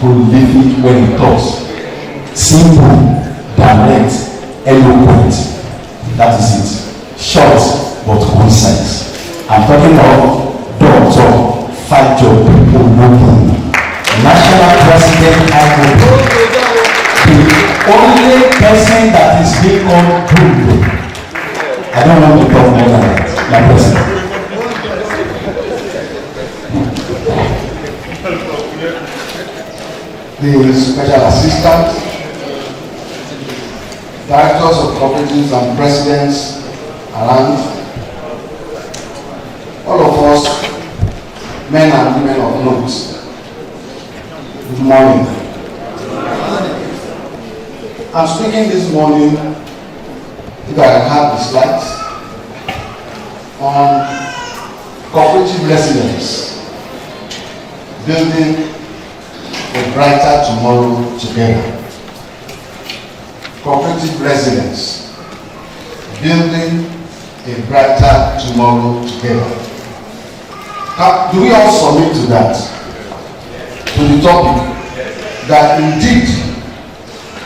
prolific when he talks. Simple, direct, eloquent. That is it. Short but concise. I'm talking of Dr. Fajobi Olubunmi, National President Ibadan. The only person that is being called good. I don't want to talk more than that, my president. The special assistant, directors of cooperatives and presidents around, all of us, men and women of note, good morning. I'm speaking this morning, if I have the slides, on cooperative resilience, building a brighter tomorrow together. Cooperative resilience, building a brighter tomorrow together. Do we all submit to that? To the topic that indeed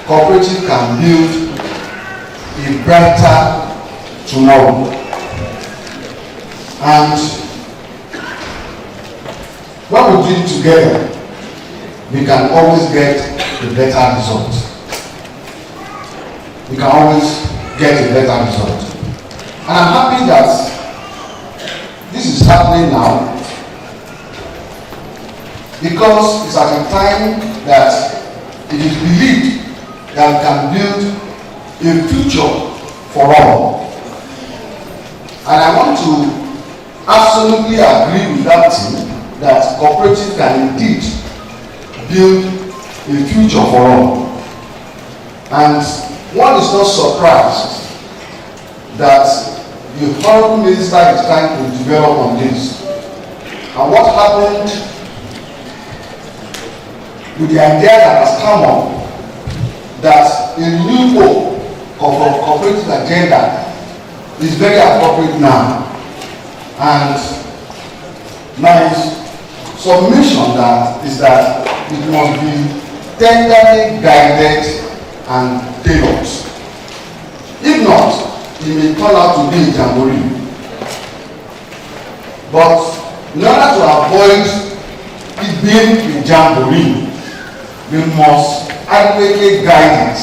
cooperative can build a brighter tomorrow. And when we do it together, we can always get a better result. We can always get a better result. And I'm happy that this is happening now, because it's at a time that it is believed that we can build a future for all. And I want to absolutely agree with that team that cooperative can indeed build a future for all. And one is not surprised that the Honorable Minister is trying to develop on this. And what happened with the idea that has come up that a new hope of a cooperative agenda is very appropriate now. And my submission is that it must be tenderly guided and tailored. If not, it may turn out to be a jamboree. But in order to avoid it being a jamboree, we must adequately guide it.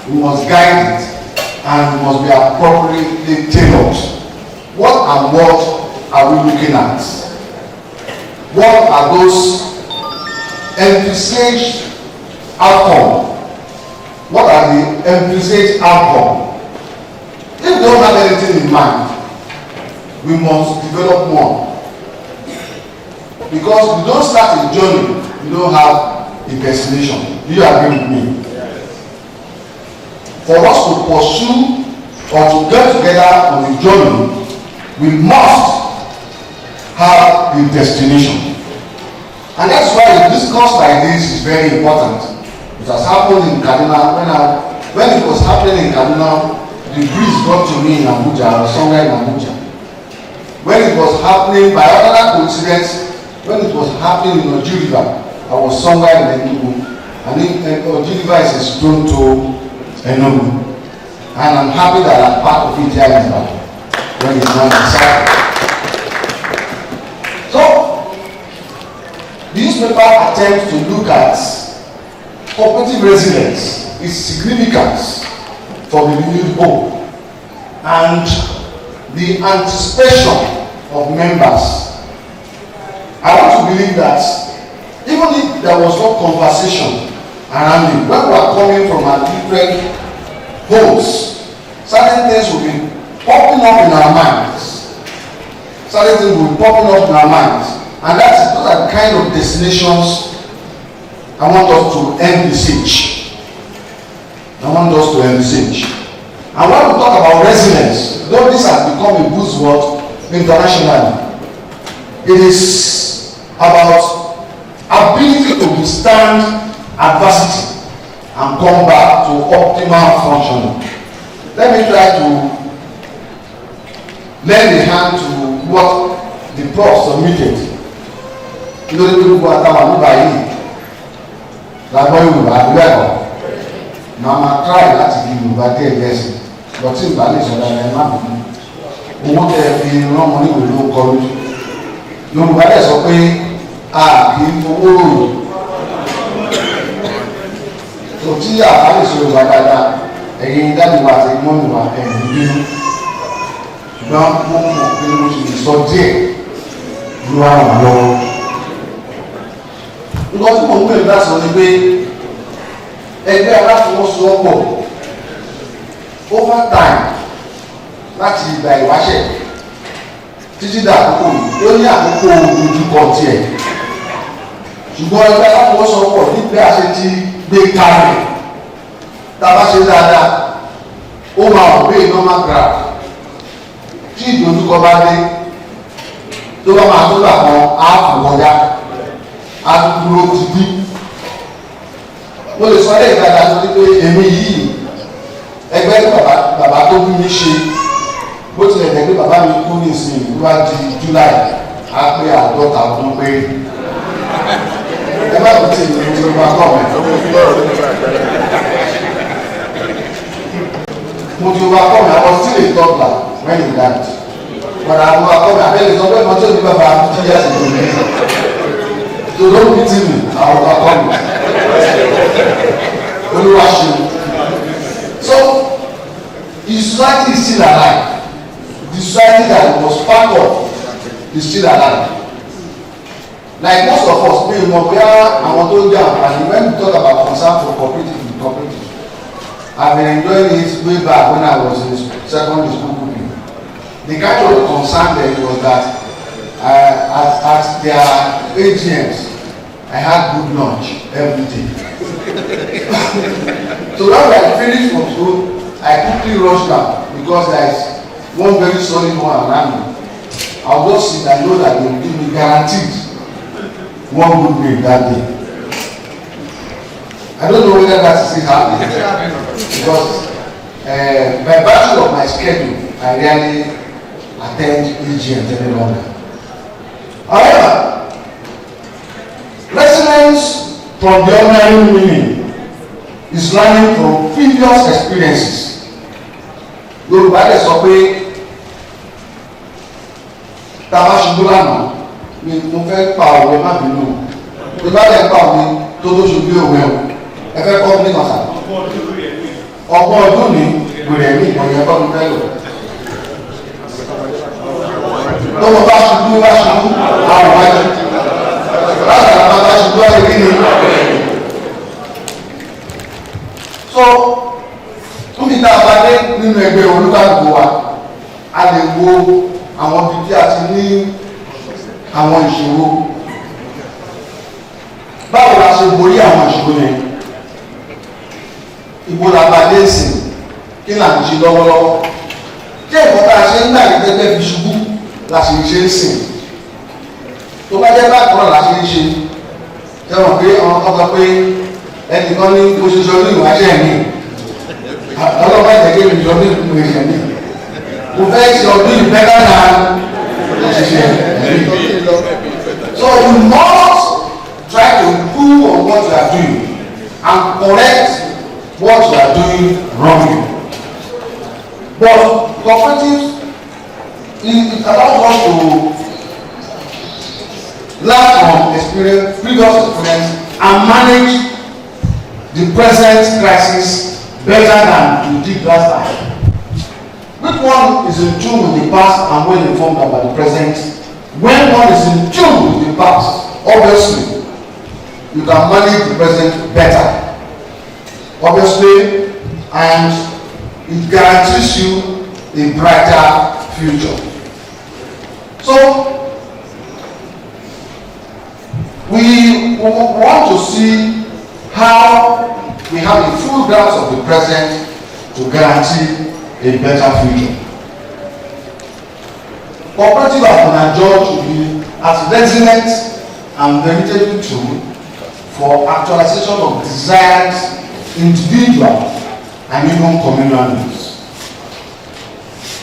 We must guide it, and we must be appropriately tailored. What and what are we looking at? What are those envisaged outcomes? What are the envisaged outcomes? If we don't have anything in mind, we must develop more. Because we don't start a journey, we don't have a destination. Do you agree with me? For us to pursue or to get together on a journey, we must have a destination. And that's why a discourse like this is very important. It has happened in Kaduna. When it was happening in Kaduna, the breeze got to me in Abuja. I was somewhere in Abuja. When it was happening, by other coincidence, when it was happening in Oji River, I was somewhere in Enugu. And Oji River is a stone to Enugu. And I'm happy that I'm part of it here in Ibadan when it's not decided. So, the newspaper attempts to look at cooperative resilience, its significance for the renewed hope, and the anticipation of members. I want to believe that even if there was no conversation around it, when we are coming from our different homes, certain things will be popping up in our minds. Certain things will be popping up in our minds. And those are the kind of destinations I want us to envisage. And when we talk about resilience, though this has become a buzzword internationally, it is about ability to withstand adversity and come back to optimal functioning. Let me try to lend a hand to what the prof submitted. lágbọ́ Yorùbá àbúrò ẹ̀kọ́ màá máa try láti fi Yorùbá díẹ̀ díẹ̀ sí lọ́tí ìgbà lè sọ dáadáa ẹ má bínú owó tẹ fi rán ọmọ níwèé ló ń kọ lójú Yorùbá dẹ̀ sọ pé a kì í fowó rò tó tí àbá lè sọ Yorùbá dáadáa ẹ̀yin dáàbò wa àti mọ́mì wa ẹ̀yìn bínú ṣùgbọ́n mo mọ̀ pé mo sì lè sọ díẹ̀ ló wà wọ́n lọ́wọ́. Nǹkan tí mo ń gbèrú láti sọ ni pé ẹgbẹ́ aláfọwọ́sowọ́pọ̀ over time láti ìgbà ìwáṣẹ̀ títí dà àkókò yìí ó ní àkókò ojúkọ tiẹ̀ ṣùgbọ́n ẹgbẹ́ aláfọwọ́sowọ́pọ̀ nígbà àṣẹ ti gbé kalẹ̀ tá a bá ṣe dáadáa ó máa wọ̀ pé normal graph tí ìdojúkọ bá dé tó bá máa tó gbà kan á fòwọ́dá á dúró ti dí. Mo lè sọ lẹ́yìn dáadáa tó ní pé èmi yìí ẹgbẹ́ tí bàbá tó bí mi ṣe bó tilẹ̀ jẹ́ pé bàbá mi kú ní ìsìn ìlú di July á pé 50 ọdún pé ẹ má tó tì ní ìlú bá kọ́ mi. Mo ti wá kọ́ mi àwọn still a toddler when he died. Bàbá mo wá kọ́ mi abẹ́lé sọ pé mo tí ò ní bàbá 2 years ago ní so don't pity me àwọn ọ̀gá kọ́ mi. Olúwa ṣe. So the society is still alive. The society that was part of is still alive. Like most of us pay more pé àwọn tó ń jẹ àǹfààní when we talk about concern for cooperative I've been enjoying it way back when I was in secondary school cooking. The kind of concern there was that at their AGMs I had good lunch every day. So when I finished from school, I quickly rushed down because there is one very solid one around me. I'll just sit and know that they will give me guaranteed one good meal that day. I don't know whether that is still happening because by virtue of my schedule, I rarely attend AGM any longer. However, resilience from the ordinary meaning is learning from previous experiences. Yorùbá lè sọ pé tá a bá ṣubú lánàá mi mo fẹ́ pa òwe má bínú tó bá lè pa òwe tó tó ṣubú òwe o ẹ fẹ́ kọ́ ní màsà ọgbọ́n ọdún ní gbèrè ní ìgbọ̀nyẹ kọ́ ní fẹ́ lò tó mo bá ṣubú àwọn wájú láti àwọn bá ṣubú ọ̀rẹ́ kí ni. So níbi tá a bá dé nínú ẹgbẹ́ olúkàlùkù wa a lè wo àwọn ibi tí a ti ní àwọn ìṣòro báwo la ṣe borí àwọn ìṣòro yẹn ibo la bá dé sìn kí là ń ṣe lọ́wọ́lọ́wọ́ tí ẹ̀kọ́ tá a ṣe ń gbà ní gẹ́gẹ́ bí ṣubú la ṣe ń ṣe ń sìn tó bá jẹ́ bákan náà la ṣe ń ṣe tẹ́wọ̀n pé àwọn kan sọ pé ẹnìkan ní bó ṣe sọ ní ìwáṣẹ́ mi ọlọ́pàá ìtẹ̀gẹ́ mi sọ ní ìwáṣẹ́ mi mo fẹ́ ṣe ọdún ìbẹ́ká náà ṣiṣẹ́ ẹ̀mí. So you must try to improve on what you are doing and correct what you are doing wrongly. But cooperative it allows us to learn from experience, previous experience and manage the present crisis better than we did last time. Which one is in tune with the past and well informed about the present? When one is in tune with the past, obviously, you can manage the present better. Obviously, and it guarantees you a brighter future. So, we want to see how we have a full grasp of the present to guarantee a better future. Cooperative has been adjudged to be as resilient and veritable tool for actualization of desires, individual and even communal needs.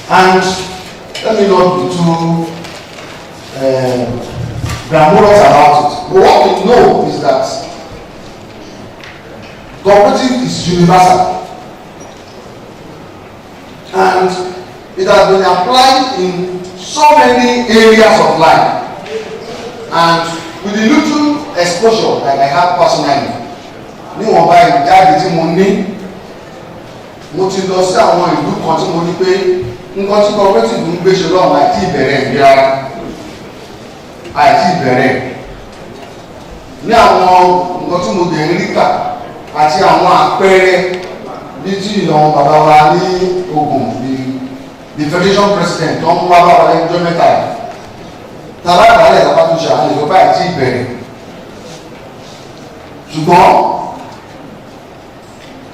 And let me not be too glamorous about it. But what we know is that Cooperative is universal, and it has been applied in so many areas of life. And with the little exposure that I have personally, níwọ̀nba ìjáde tí mo ní, mo ti lọ sí àwọn ìlú kan tí mo ní pé nǹkan tí cooperative ń gbé ṣe lọ́wọ́ àìtí ìbẹ̀rẹ̀ ìbí rárá, àìtí ìbẹ̀rẹ̀ ní àwọn nǹkan tí mo dẹ̀ ń rí kà àti àwọn àpẹẹrẹ bí tí ìlànà bàbá wa ní Ògùn the federation president tó ń wá bá wa lẹ́jọ́ mẹ́ta yìí tàbá ìbálẹ̀ tàbá tó ṣe àwọn ìjọba àìtí ìbẹ̀rẹ̀, ṣùgbọ́n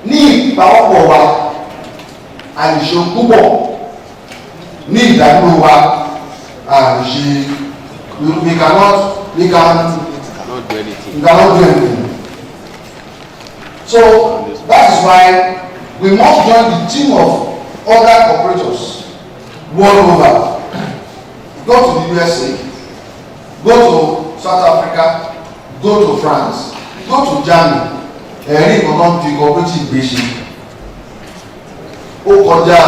ní ìpawọ́pọ̀ wa àìṣe púpọ̀ ní ìdádúró wa àìṣe we cannot do anything. So that is why we must join the team of other cooperators world over. Go to the USA, go to South Africa, go to France, go to Germany. Ẹ̀rí ìkọ̀kan fi cooperative gbé ṣe. Ó kọjá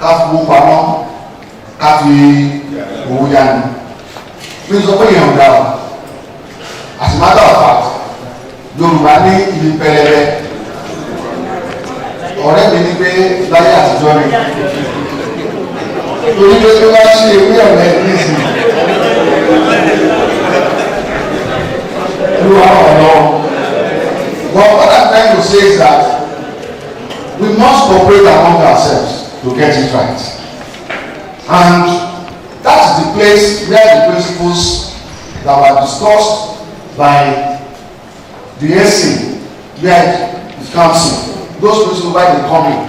ká fowó pamọ́, ká fi owó yáni. Mi sọ pé èèyàn dá o. As a matter of fact, Yorùbá ní ibi pẹlẹbẹ. Ọ̀rẹ́ mi ní pé láyé àtijọ́ ni. Torí pé tó bá ṣe ewé ọ̀rẹ́ nísìnyí. Olúwa ọ̀nà. But what I'm trying to say is that we must cooperate among ourselves to get it right. And that is the place where the principles that were discussed by the SC, where it comes in, those principles where they come in.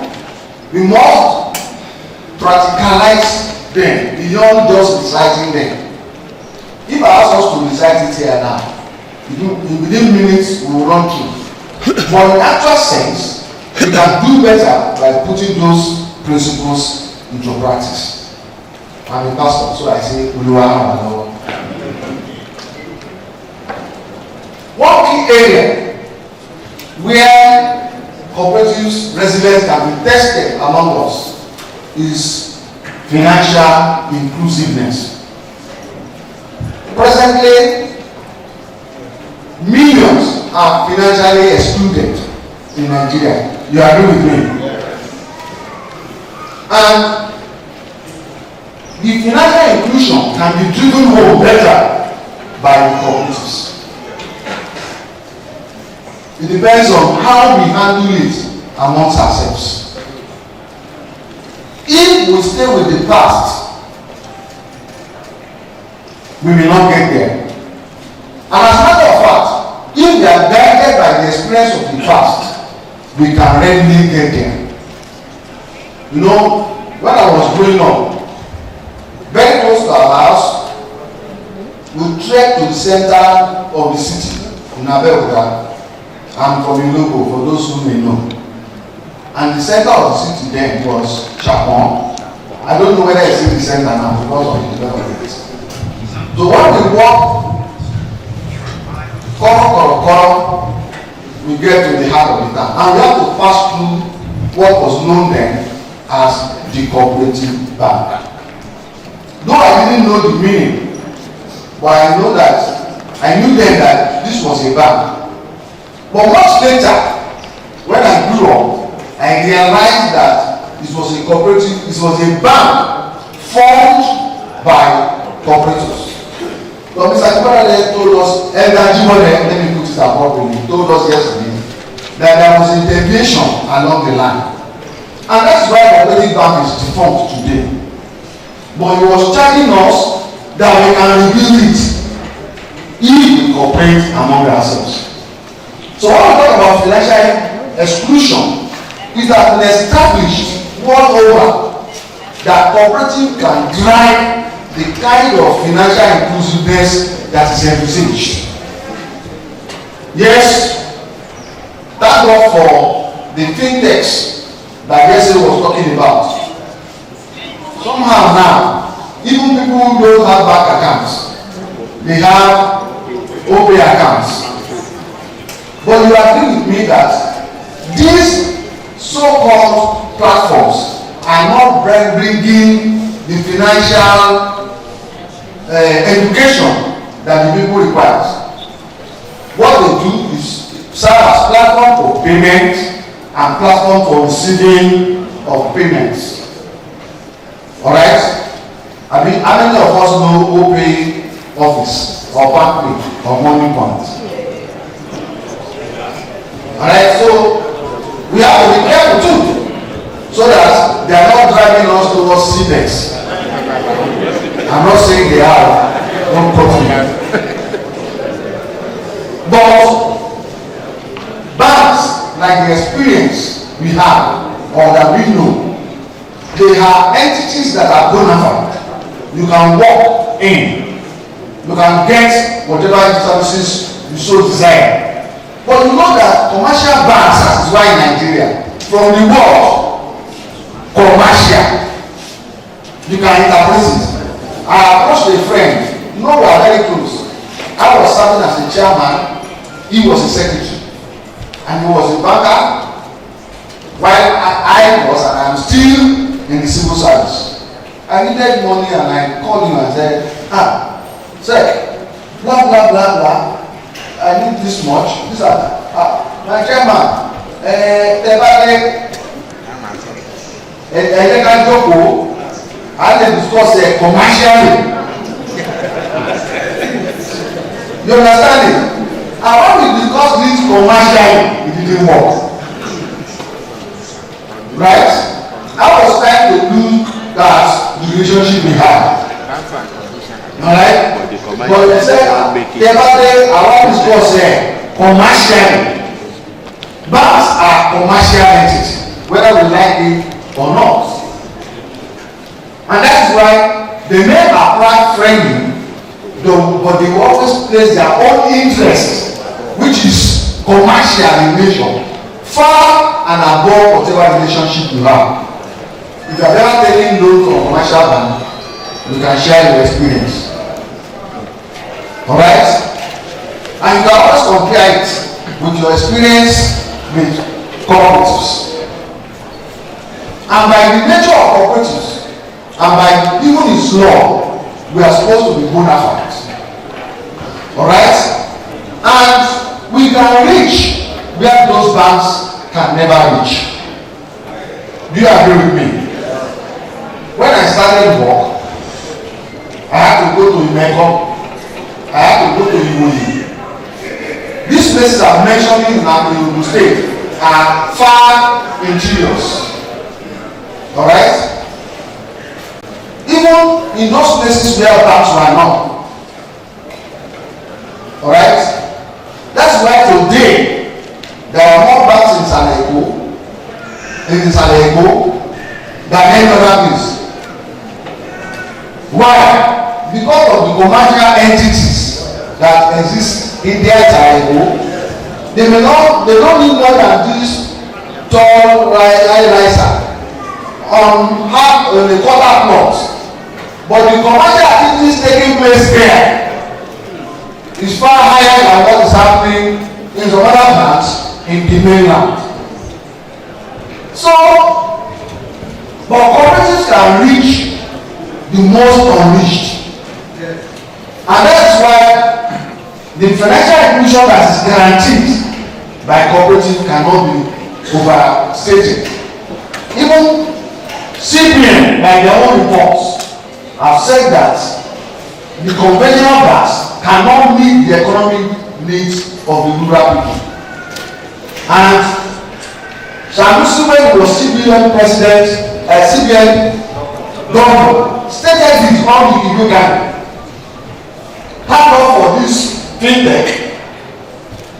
We must practicalize them beyond just reciting them. If I ask us to recite it here now, within minutes we will run through. But in actual sense, we can do better by putting those principles into practice. I'm a pastor, so I say, Uluwa. One key area where cooperatives resilience can be tested among us is financial inclusiveness. Presently, millions are financially excluded in Nigeria. You agree with me? And the financial inclusion can be driven home better by the cooperatives. It depends on how we handle it amongst ourselves. If we stay with the past, we will not get there. And as a matter of fact, if we are guided by the experience of the past, we can readily get there. You know, when I was growing up, very close to our house, we trekked to the center of the city in Abeokuta. I'm from Ilogo, for those who may know. And the center of the city then was Chapon. I don't know whether it's in the center now because of the development. So when we walk, we get to the heart of the town, and we have to pass through what was known then as the Cooperative Bank. Though I didn't know the meaning, but I knew then that this was a bank. But much later, when I grew up, I realized that it was a cooperative, it was a bank formed by cooperatives. So Mr. Cooperative told us, let me put it appropriately, told us yesterday that there was a deviation along the line. And that's why the Cooperative Bank is defunct today. But he was charging us that we can rebuild it if we cooperate among ourselves. So when we talk about financial exclusion, it has been established world over that cooperative can drive the kind of financial inclusiveness that is envisaged. Yes, thank God for the fintechs that Jesse was talking about. Somehow now, even people who don't have bank accounts, they have OPay accounts. But you agree with me that these so-called platforms are not bringing the financial education that the people require. What they do is serve as platform for payment and platform for receiving of payments. Alright? I mean, how many of us know OPay office or bank or money point? Alright, so we have to be careful too, so that they are not driving us towards CBEX. I'm not saying they are, don't quote me. But banks, like the experience we have or that we know, they are entities that are bona fide. You can walk in, you can get whatever services you so desire. But you know that commercial banks, as is why in Nigeria, from the word commercial, you can interpret it. I approached a friend, you know, we are very close. I was serving as a chairman, he was a secretary, and he was a banker, while I was, and I am still in the civil service. I needed money, and I called him and said, sir, blah blah blah blah, I need this much, this my chairman, I can discuss commercially. You understand it? And when we discuss this commercially, it didn't work. Right? I was trying to look at the relationship we have. Alright? But they said, I want to discuss commercially. Banks are commercial entities, whether we like it or not. And that is why they may apply friendly, but they will always place their own interest, which is commercial in nature, far and above whatever relationship you have. If you have ever taken loan from a commercial bank, you can share your experience. Alright? And you can always compare it with your experience with cooperatives. And by the nature of cooperatives, and by even its law, we are supposed to be bona fide. Alright? And we can reach where those banks can never reach. Do you agree with me? When I started work, I had to go to Imeko, I had to go to Iwoyi. These places I'm mentioning in Ogun State are far interiors. Alright? Even in those places where banks were not. Alright? That's why today there are more banks in Salego than any other place. Why? Because of the commercial entities that exist in their Salego. They don't need more than this tall riser on half a quarter plot. But the commercial activities taking place there is far higher than what is happening in some other banks in the mainland. So, but cooperatives can reach the most unreached. And that's why the financial inclusion that is guaranteed by cooperative cannot be overstated. Even CBN, by their own reports, have said that the conventional banks cannot meet the economic needs of the rural people. And Sanusi, when he was CBN president, CBN governor, stated his own Ibadan. Thank God for this fintech,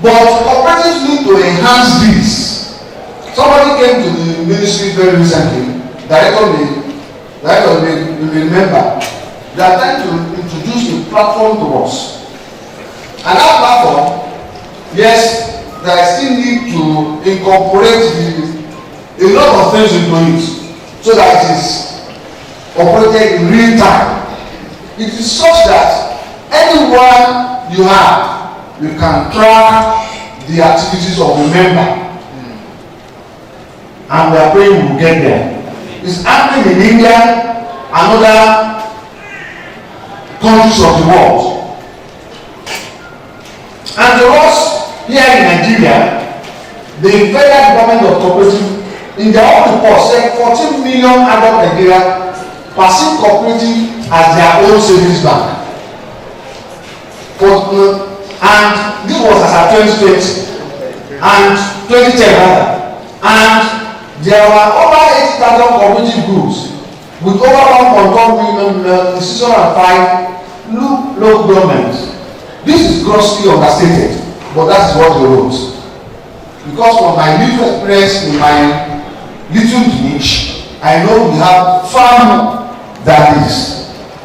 but cooperatives need to enhance this. Somebody came to the ministry very recently, director may remember, they are trying to introduce a platform to us. And that platform, yes, there still need to incorporate a lot of things into it so that it is operated in real time. It is such that anyone you have, you can track the activities of a member. and we are praying we will get there. It's happening in India and other countries of the world. And to us here in Nigeria, the Federal Department of Cooperative, in their own report, said 14 million adult Nigeria perceive cooperative as their own savings bank. And this was as at 2020 and 2010 rather. And there were over 8,000 cooperative groups with over 1.1 million institutions and 5 local governments. This is grossly understated, but that is what they wrote. Because from my little experience in my little niche, I know we have far more than this.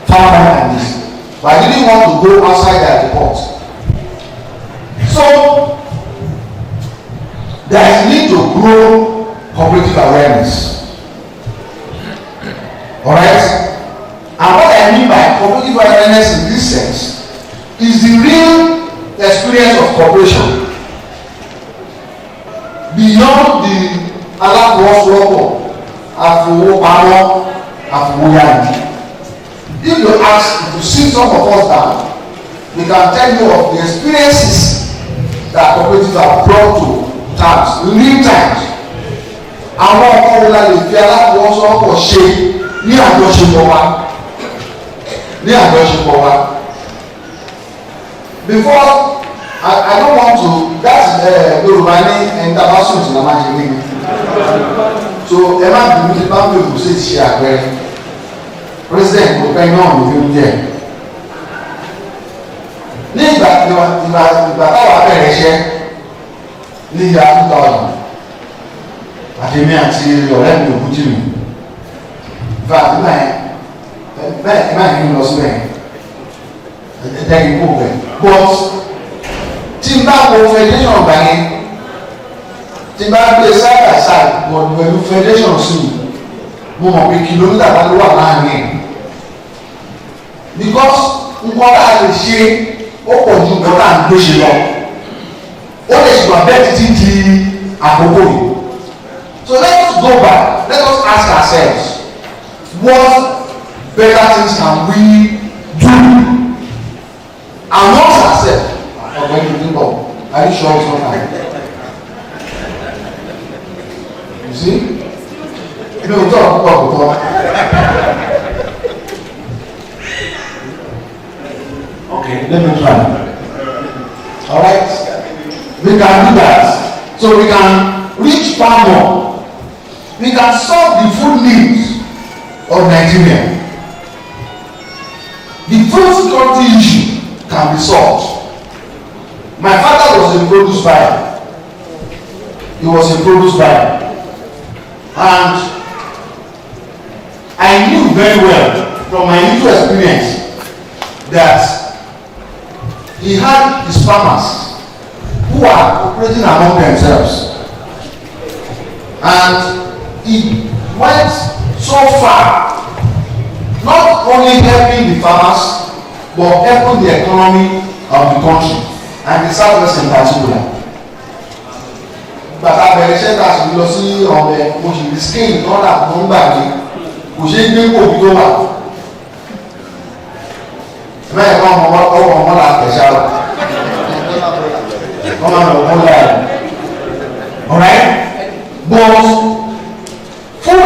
Far more than this. But I didn't want to go outside that report. So, there is need to grow cooperative awareness. Alright? And what I mean by cooperative awareness in this sense is the real experience of cooperation beyond the aláfọwọ́sowọ́pọ̀ àfọwọ́pamọ́ àfọwọ́yáni. If you ask, if you see some of us down, we can tell you of the experiences that cooperatives have brought to terms, real times. Àwọn ọkọ wo la lè fi aláfọwọ́sowọ́pọ̀ ṣe ní àjọṣepọ̀ wa? Ní àjọṣepọ̀ wa. Before I don't want to, that's Yorùbá ní intervention tí la máa ṣe níbi. So ẹ má bínú tí bá ń bèrè kò sí ti ṣe àpẹẹrẹ. President kò pẹ́ náà ní fíìmù díẹ̀. Ní ìgbà táwa bẹ̀rẹ̀ iṣẹ́ ní ìyá 2000 àtẹ̀mí àti ọ̀rẹ́ mi òkú jì mí. Ìfà àtìmá yẹn bẹ́ẹ̀ má yẹn lọ síbẹ̀ ẹ̀ẹ́dẹ́gbẹ̀ kó bẹ̀. But tí n bá wo federation ọgbà yẹn tí n bá gbé side by side but pẹ̀lú federation sí mo mọ̀ pé kìlómítà bá ló wà láàrin ẹ̀ because nǹkan tá a lè ṣe ó pọ̀ ju nǹkan tá a ń gbé ṣe lọ ó lè ṣùgbọ́n bẹ́ẹ̀ títí di àkókò yìí. So let us go back, let us ask ourselves what better things can we do amongst ourselves. When you think of, are you sure it's not like you see? No, talk. Okay, let me try. Alright? We can do that. So we can reach far more. We can solve the food needs of Nigeria. The food security issue can be solved. My father was a produce buyer. He was a produce buyer. And I knew very well from my little experience that he had his farmers who are operating among themselves. And he went so far, not only helping the farmers, but helping the economy of the country. And the southwest in particular. Bàtà bẹ̀rẹ̀ iṣẹ́ tá a sì lọ sí ọ̀bẹ mo sì rí scale lọ́dà tó ń gbà ní kò ṣeé gbé kó omi tó wà. Bẹ́ẹ̀ kọ́ ọmọ náà tẹ̀síà lọ. Wọ́n máa lọ wọ́n láyà. Alright? But food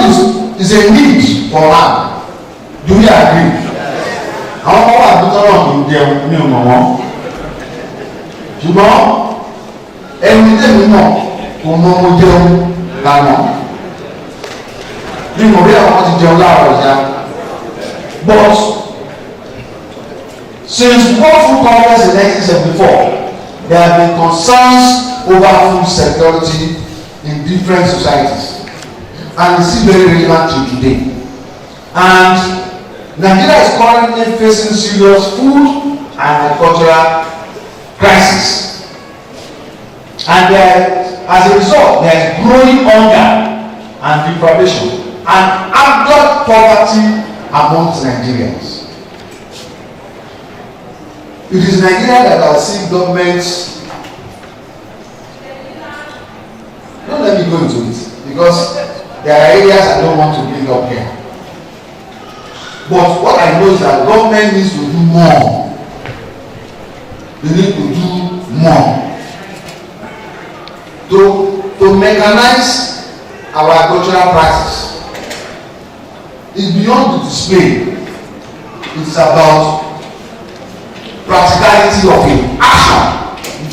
is a need for man. Do we agree? Àwọn ọmọ wa àdúgbò náà kì í jẹun ní ọmọ wọn. Ṣùgbọ́n ẹni tẹ̀mí náà kò mọ mo jẹun lánàá bí mo rí àwọn ti jẹun láàárọ̀ ìyá. But since World Food Congress in 1974 there have been concerns over food security in different societies and it's still very relevant till today. And Nigeria is currently facing serious food and agricultural crisis, and as a result there is growing hunger and deprivation and abject poverty amongst Nigerians. It is Nigeria that has seen governments. Don't let me go into it because there are areas I don't want to bring up here. But what I know is that government needs to do more. They need to do more to mechanize our agricultural practice. It's beyond the display. It's about practicality of it. Action.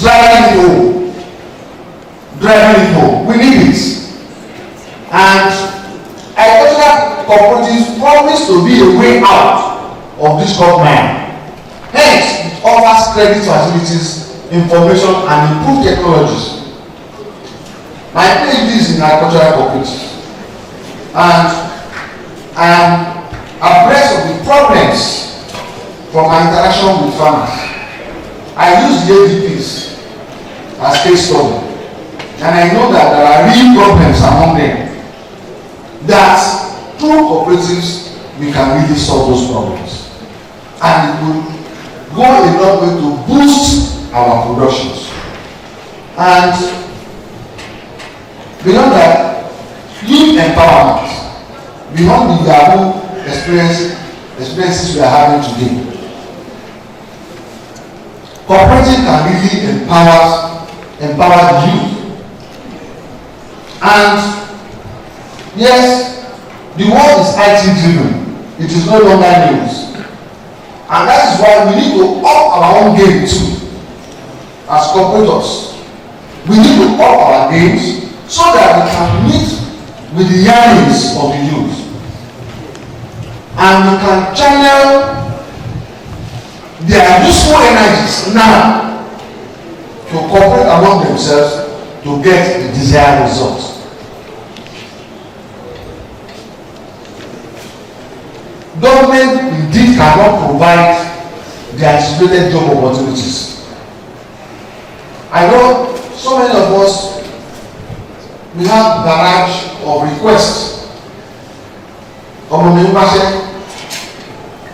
Driving it home. Driving it home. We need it. And agricultural cooperatives promise to be a way out of this quagmire. Hence, it offers credit facilities, information, and improved technologies. My PhD is in agricultural cooperatives, and I am abreast of the problems from my interaction with farmers. I use the ADPs as case study, and I know that there are real problems among them, that through cooperatives we can really solve those problems, and it will go a long way to boost our productions. And beyond that, youth empowerment, beyond the Yahoo experiences we are having today, cooperative can really empower the youth. And yes, the world is IT driven. It is no longer news. And that is why we need to up our own game too. As cooperators, we need to up our games so that we can meet with the yearnings of the youth. And we can channel their useful energies now to cooperate among themselves to get the desired results. Government indeed cannot provide the anticipated job opportunities. I know so many of us, we have barrage of requests. Ọmọ mi ń wáṣẹ́,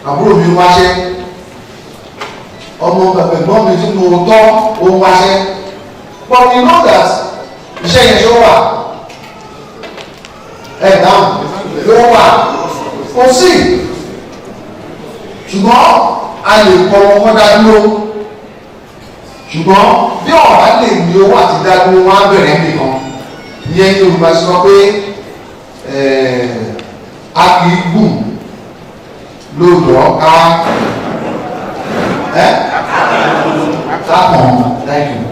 àbúrò mi ń wáṣẹ́, ọmọ ẹ̀gbọ́n mi tí mo tọ́ ó ń wáṣẹ́. But we know that iṣẹ́ yẹn ṣó wà. Ẹ dáhùn ló wà. Kò sí. Ṣùgbọ́n a lè kọ́ ọmọ dá dúró. Ṣùgbọ́n bí ọ̀rá lè ní owó àti dá dúró wọn á bẹ̀rẹ̀ nìkan. Ìyẹn ní Yorùbá sọ pé a kì í gùn lóòjọ́ ká kàn thank you.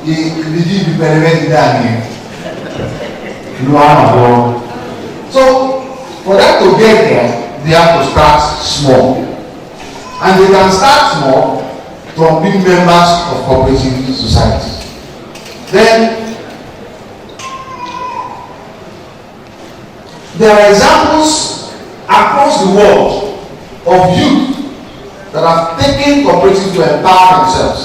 Ìdíjí ìbẹ̀rẹ̀ rẹ̀ ti dá ní ìlú àmàlọ́. So for them to get there, they have to start small. And they can start small from being members of cooperative society. Then there are examples across the world of youth that have taken cooperative to empower themselves.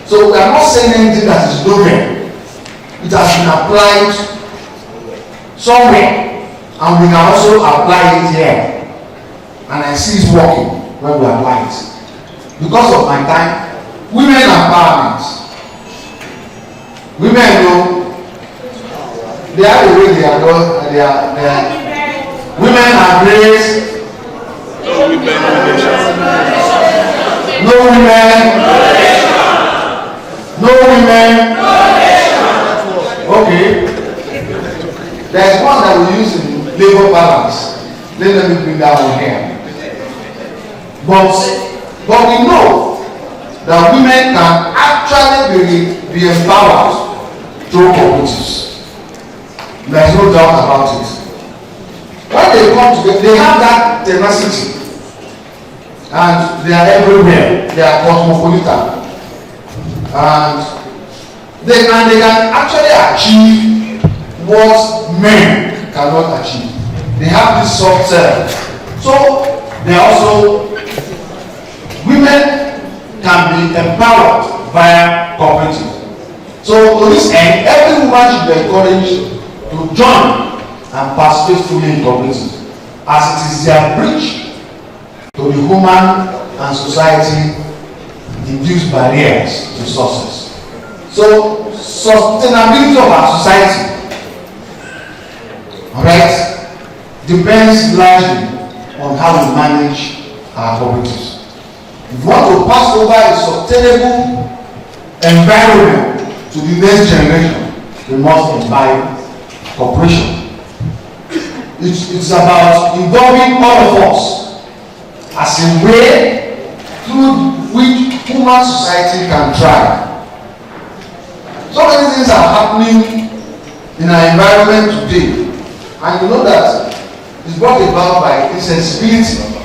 So we are not saying anything that is novel. It has been applied somewhere, and we can also apply it here. And I see it working when we apply it. Because of my time, women empowerment. Women know they are the way they are done. They are women are raised. No women, no women, no women. Okay. There is one that we use in labor balance. Let me bring that one here. But we know that women can actually be empowered through cooperatives. There is no doubt about it. When they come together, they have that tenacity, and they are everywhere. They are cosmopolitan, and they can actually achieve what men cannot achieve. They have this soft self. So they also, women can be empowered via cooperative. So to this end, every woman should be encouraged to join and participate fully in cooperative, as it is their bridge to the human and society induced barriers to success. So sustainability of our society alright, depends largely on how we manage our cooperatives. If we want to pass over a sustainable environment to the next generation, we must imbibe cooperation. It's about involving all of us as a way through which human society can thrive. So many things are happening in our environment today, and you know that it's brought about by insensibility,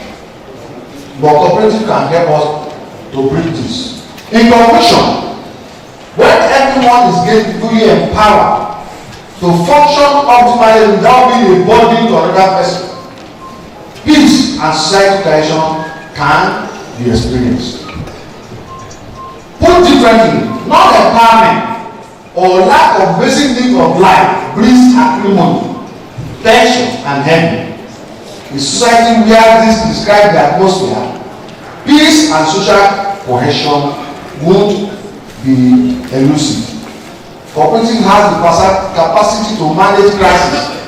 but cooperative can help us to bridge this. In conclusion, when everyone is fully empowered to function optimally without being a burden to another person, peace and societal cohesion can be experienced. Put differently, non-empowerment or lack of basic needs of life brings acrimony, tension, and envy. In society where this describes the atmosphere, peace and social cohesion would be elusive. Cooperative has the capacity to manage crisis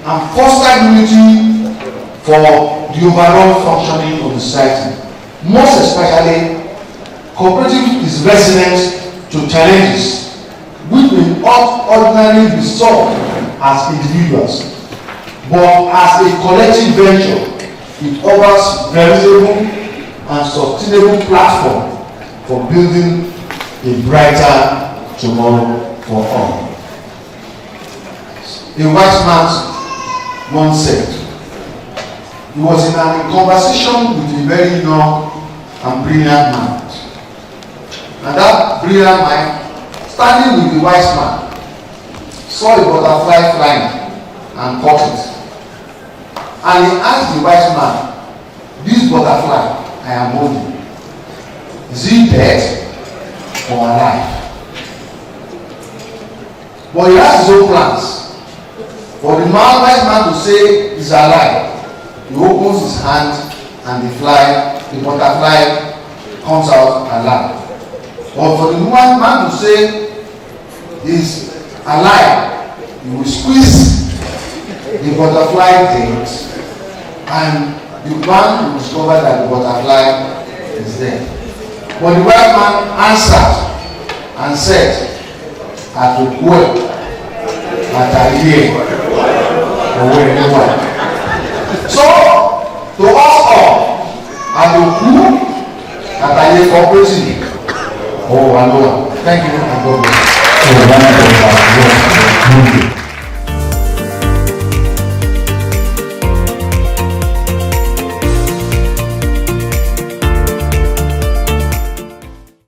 and foster unity for the overall functioning of the society. Most especially, cooperative is resilient to challenges which will not ordinarily be solved as individuals, but as a collective venture. It offers veritable and sustainable platform for building a brighter tomorrow for all. A wise man once said, he was in a conversation with a very young and brilliant man, and that brilliant man, standing with the wise man, saw a butterfly flying and caught it. And he asked the wise man, this butterfly I am holding, is it dead or alive? But he has his own plans. For the wise man to say he's alive, he opens his hand and the butterfly comes out alive. But for the wise man to say he's alive, he will squeeze the butterfly dead, and the man will discover that the butterfly is dead. But the wise man answered and said, "Atukwe, Ataliye, Owe." So, to us all, Atukwe, Ataliye Cooperative, Owe. Thank you and God bless.